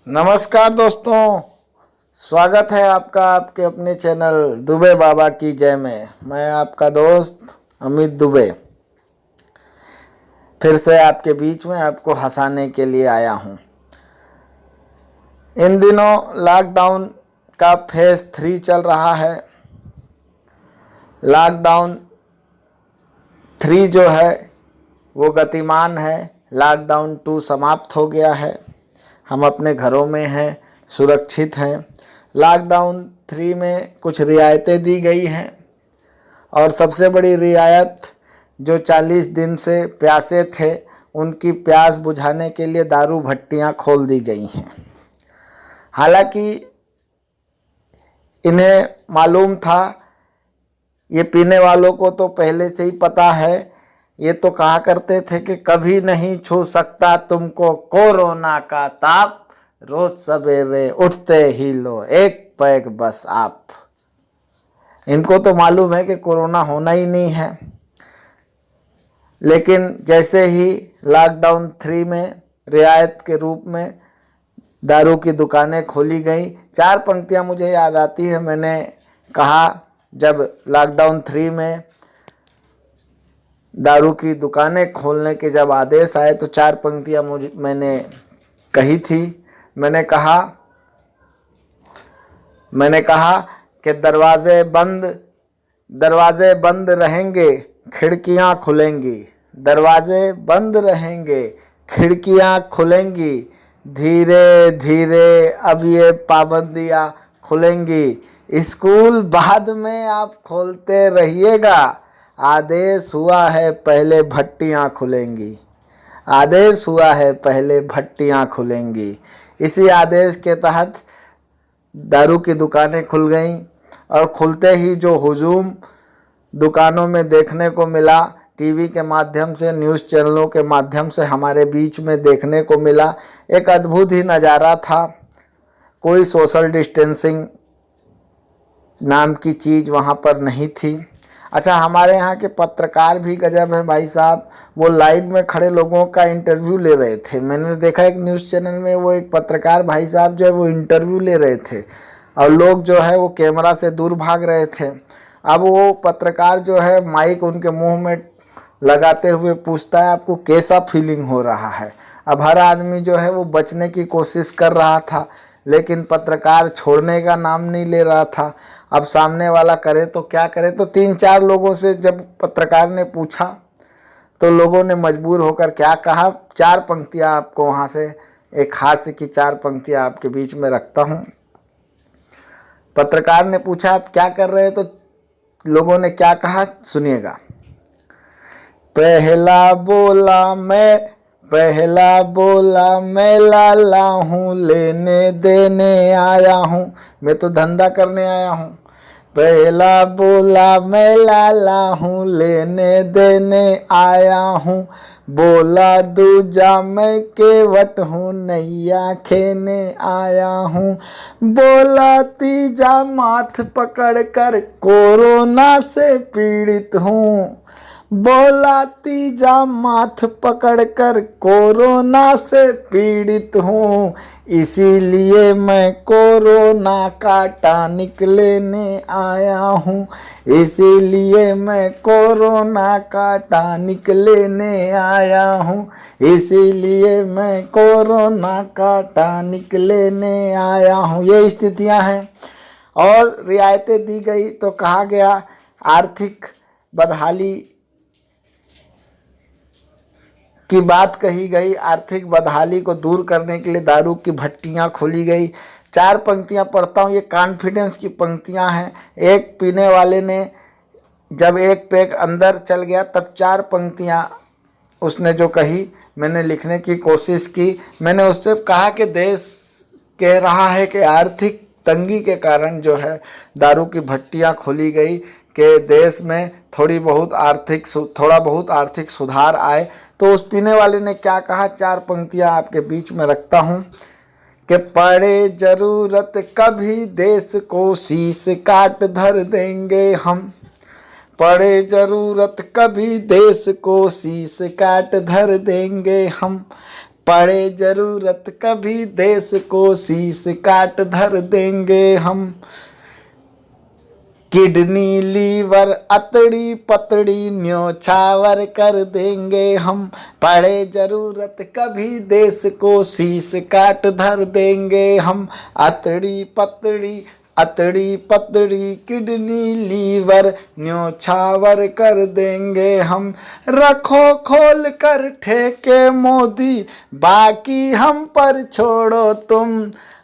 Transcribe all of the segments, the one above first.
नमस्कार दोस्तों, स्वागत है आपका आपके अपने चैनल दुबे बाबा की जय में। मैं आपका दोस्त अमित दुबे फिर से आपके बीच में आपको हंसाने के लिए आया हूँ। इन दिनों लॉकडाउन का फेज 3 चल रहा है। लॉकडाउन 3 जो है वो गतिमान है। लॉकडाउन 2 समाप्त हो गया है। हम अपने घरों में हैं, सुरक्षित हैं। लॉकडाउन 3 में कुछ रियायतें दी गई हैं और सबसे बड़ी रियायत जो 40 दिन से प्यासे थे उनकी प्यास बुझाने के लिए दारू भट्टियां खोल दी गई हैं। हालांकि इन्हें मालूम था, ये पीने वालों को तो पहले से ही पता है। ये तो कहा करते थे कि कभी नहीं छू सकता तुमको कोरोना का ताप, रोज सवेरे उठते ही लो एक पैग बस आप। इनको तो मालूम है कि कोरोना होना ही नहीं है। लेकिन जैसे ही लॉकडाउन 3 में रियायत के रूप में दारू की दुकानें खोली गई, 4 पंक्तियां मुझे याद आती है। मैंने कहा जब लॉकडाउन 3 में दारू की दुकानें खोलने के जब आदेश आए तो 4 पंक्तियां मैंने कही थी। मैंने कहा कि दरवाजे बंद रहेंगे, खिड़कियां खुलेंगी। दरवाजे बंद रहेंगे, खिड़कियां खुलेंगी। धीरे धीरे अब ये पाबंदियां खुलेंगी। स्कूल बाद में आप खोलते रहिएगा। आदेश हुआ है पहले भट्टियां खुलेंगी। आदेश हुआ है पहले भट्टियां खुलेंगी। इसी आदेश के तहत दारू की दुकानें खुल गईं और खुलते ही जो हुजूम दुकानों में देखने को मिला, टीवी के माध्यम से, न्यूज़ चैनलों के माध्यम से हमारे बीच में देखने को मिला, एक अद्भुत ही नज़ारा था। कोई सोशल डिस्टेंसिंग नाम की चीज़ वहाँ पर नहीं थी। अच्छा, हमारे यहाँ के पत्रकार भी गजब है भाई साहब। वो लाइन में खड़े लोगों का इंटरव्यू ले रहे थे। मैंने देखा एक न्यूज़ चैनल में वो एक पत्रकार भाई साहब जो है वो इंटरव्यू ले रहे थे और लोग जो है वो कैमरा से दूर भाग रहे थे। अब वो पत्रकार जो है माइक उनके मुंह में लगाते हुए पूछता है आपको कैसा फीलिंग हो रहा है। अब हर आदमी जो है वो बचने की कोशिश कर रहा था, लेकिन पत्रकार छोड़ने का नाम नहीं ले रहा था। अब सामने वाला करे तो क्या करे। तो 3-4 लोगों से जब पत्रकार ने पूछा तो लोगों ने मजबूर होकर क्या कहा। 4 पंक्तियां आपको वहाँ से, एक हास्य की 4 पंक्तियां आपके बीच में रखता हूँ। पत्रकार ने पूछा आप क्या कर रहे हैं, तो लोगों ने क्या कहा सुनिएगा। पहला बोला मैं लाला हूँ, लेने देने आया हूँ, मैं तो धंधा करने आया हूँ। पहला बोला मैं लाला हूँ, लेने देने आया हूँ। बोला दूजा मैं केवट हूँ, नैया खेने आया हूँ। बोला तीजा माथ पकड़ कर कोरोना से पीड़ित हूँ। बोला तीजा माथ पकड़कर कोरोना से पीड़ित हूँ, इसीलिए मैं कोरोना का टॉनिक लेने आया हूँ। इसीलिए मैं कोरोना का टॉनिक लेने आया हूँ। इसीलिए मैं कोरोना का टॉनिक लेने आया हूँ। ये स्थितियाँ हैं और रियायतें दी गई तो कहा गया आर्थिक बदहाली की बात कही गई। आर्थिक बदहाली को दूर करने के लिए दारू की भट्टियां खोली गई। 4 पंक्तियां पढ़ता हूँ, ये कॉन्फिडेंस की पंक्तियां हैं। एक पीने वाले ने जब एक पैग अंदर चल गया तब 4 पंक्तियां उसने जो कही मैंने लिखने की कोशिश की। मैंने उससे कहा कि देश कह रहा है कि आर्थिक तंगी के कारण जो है दारू की भट्टियां खोली गई कि देश में थोड़ा बहुत आर्थिक सुधार आए। तो उस पीने वाले ने क्या कहा, 4 पंक्तियां आपके बीच में रखता हूं कि पड़े जरूरत कभी देश को शीश काट धर देंगे हम। पड़े जरूरत कभी देश को शीश काट धर देंगे हम। पड़े जरूरत कभी देश को शीश काट धर देंगे हम। किडनी लीवर अतड़ी पतड़ी न्योछावर कर देंगे हम। पड़े जरूरत कभी देश को शीश काट धर देंगे हम। अतड़ी पतड़ी किडनी लीवर न्योछावर कर देंगे हम। रखो खोल कर ठेके मोदी, बाकी हम पर छोड़ो तुम।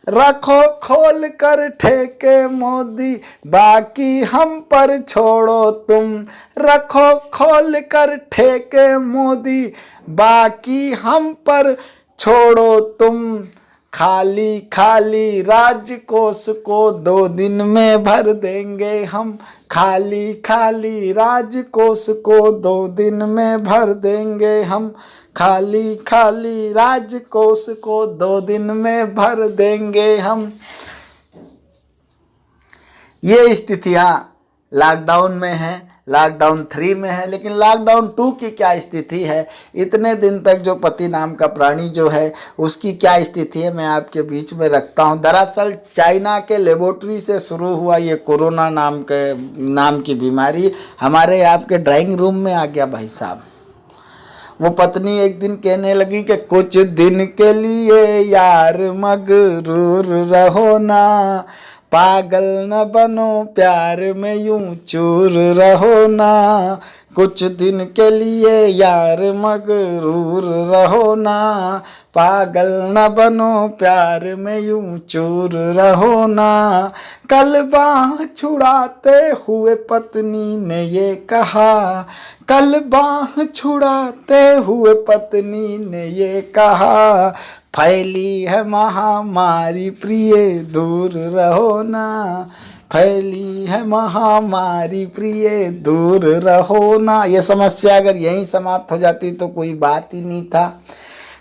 रखो खोल कर ठेके मोदी, बाकी हम पर छोड़ो तुम। रखो खोल कर ठेके मोदी, बाकी हम पर छोड़ो तुम। खाली खाली राजकोष को 2 दिन में भर देंगे हम। खाली खाली राजकोष को 2 दिन में भर देंगे हम। खाली खाली राजकोष को 2 दिन में भर देंगे हम। ये स्थितियां लॉकडाउन में है, लॉकडाउन 3 में है, लेकिन लॉकडाउन 2 की क्या स्थिति है, इतने दिन तक जो पति नाम का प्राणी जो है उसकी क्या स्थिति है, मैं आपके बीच में रखता हूं। दरअसल चाइना के लेबोरेटरी से शुरू हुआ ये कोरोना नाम की बीमारी हमारे आपके ड्राइंग रूम में आ गया भाई साहब। वो पत्नी एक दिन कहने लगी कि कुछ दिन के लिए यार मगरूर रहो ना, पागल न बनो प्यार में यूं चूर रहो ना। कुछ दिन के लिए यार मगरूर रहो ना, पागल न बनो प्यार में यूं चूर रहो ना। कल बाह छुड़ाते हुए पत्नी ने ये कहा, कल बाह छुड़ाते हुए पत्नी ने ये कहा, फैली है महामारी प्रिय दूर रहो ना। फैली है महामारी प्रिय दूर रहो ना। ये समस्या अगर यहीं समाप्त हो जाती तो कोई बात ही नहीं था।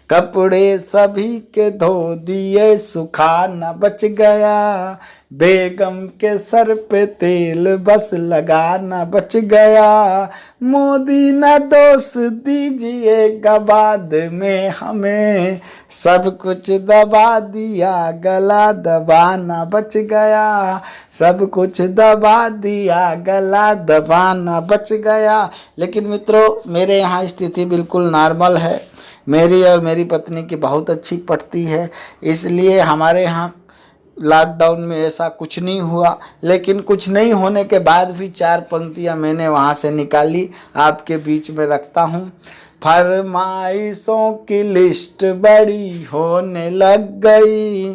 कपड़े सभी के धो दिए, सुखा न बच गया, बेगम के सर पे तेल बस लगाना बच गया। मोदी न दोष दीजिएगा बाद में हमें, सब कुछ दबा दिया गला दबाना बच गया। सब कुछ दबा दिया गला दबाना बच गया। लेकिन मित्रों, मेरे यहाँ स्थिति बिल्कुल नॉर्मल है। मेरी और मेरी पत्नी की बहुत अच्छी पटती है, इसलिए हमारे यहाँ लॉकडाउन में ऐसा कुछ नहीं हुआ। लेकिन कुछ नहीं होने के बाद भी 4 पंक्तियाँ मैंने वहाँ से निकाली, आपके बीच में रखता हूँ। फरमाइशों की लिस्ट बड़ी होने लग गई,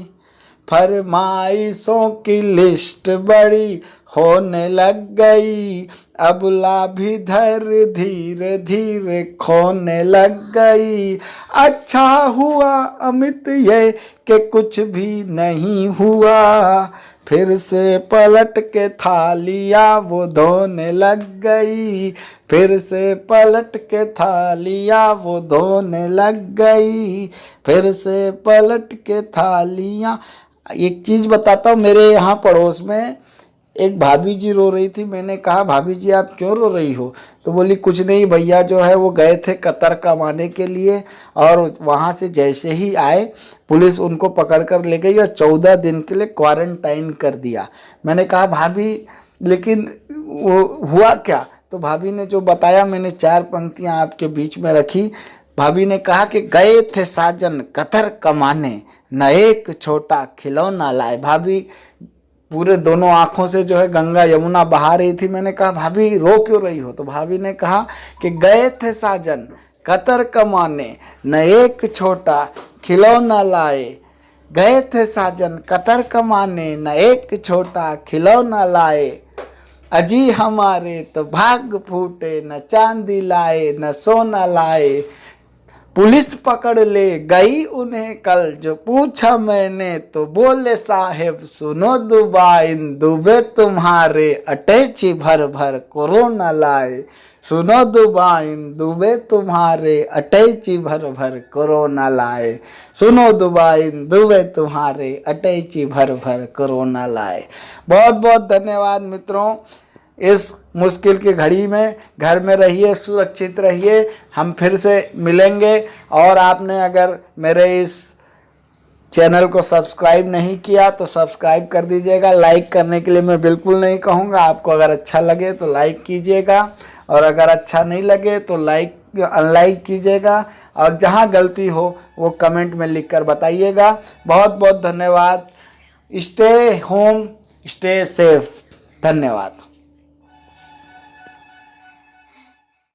फरमाइशों की लिस्ट बड़ी होने लग गई, अबला भी धैर्य धीरे धीरे खोने लग गई। अच्छा हुआ अमित ये कि कुछ भी नहीं हुआ, फिर से पलट के थालियाँ वो धोने लग गई, फिर से पलट के थालियाँ वो धोने लग गई, फिर से पलट के थालियाँ। एक चीज़ बताता हूँ, मेरे यहाँ पड़ोस में एक भाभी जी रो रही थी। मैंने कहा भाभी जी आप क्यों रो रही हो? तो बोली कुछ नहीं भैया, जो है वो गए थे कतर कमाने के लिए, और वहाँ से जैसे ही आए पुलिस उनको पकड़ कर ले गई और 14 दिन के लिए क्वारंटाइन कर दिया। मैंने कहा भाभी लेकिन वो हुआ क्या? तो भाभी ने जो बताया, मैंने 4 पंक्तियाँ आपके बीच में रखी। भाभी ने कहा कि गए थे साजन कतर कमाने, न एक छोटा खिलौना लाए। भाभी पूरे दोनों आंखों से जो है गंगा यमुना बहा रही थी। मैंने कहा भाभी रो क्यों रही हो? तो भाभी ने कहा कि गए थे साजन कतर कमाने, न एक छोटा खिलौना लाए। गए थे साजन कतर कमाने, न एक छोटा खिलौना लाए। अजी हमारे तो भाग फूटे, न चांदी लाए न सोना लाए। पुलिस पकड़ ले गई उन्हें कल, जो पूछा मैंने तो बोले साहेब सुनो दुबाइन, दुबे तुम्हारे अटैची भर भर कोरोना लाए। सुनो दुबाइन, दुबे तुम्हारे अटैची भर भर कोरोना लाए। सुनो दुबाइन, दुबे तुम्हारे अटैची भर भर कोरोना लाए। बहुत बहुत धन्यवाद मित्रों। इस मुश्किल की घड़ी में घर में रहिए, सुरक्षित रहिए। हम फिर से मिलेंगे। और आपने अगर मेरे इस चैनल को सब्सक्राइब नहीं किया तो सब्सक्राइब कर दीजिएगा। लाइक करने के लिए मैं बिल्कुल नहीं कहूँगा, आपको अगर अच्छा लगे तो लाइक कीजिएगा, और अगर अच्छा नहीं लगे तो अनलाइक कीजिएगा। और जहाँ गलती हो वो कमेंट में लिखकर बताइएगा। बहुत बहुत धन्यवाद। Stay home, stay safe. धन्यवाद।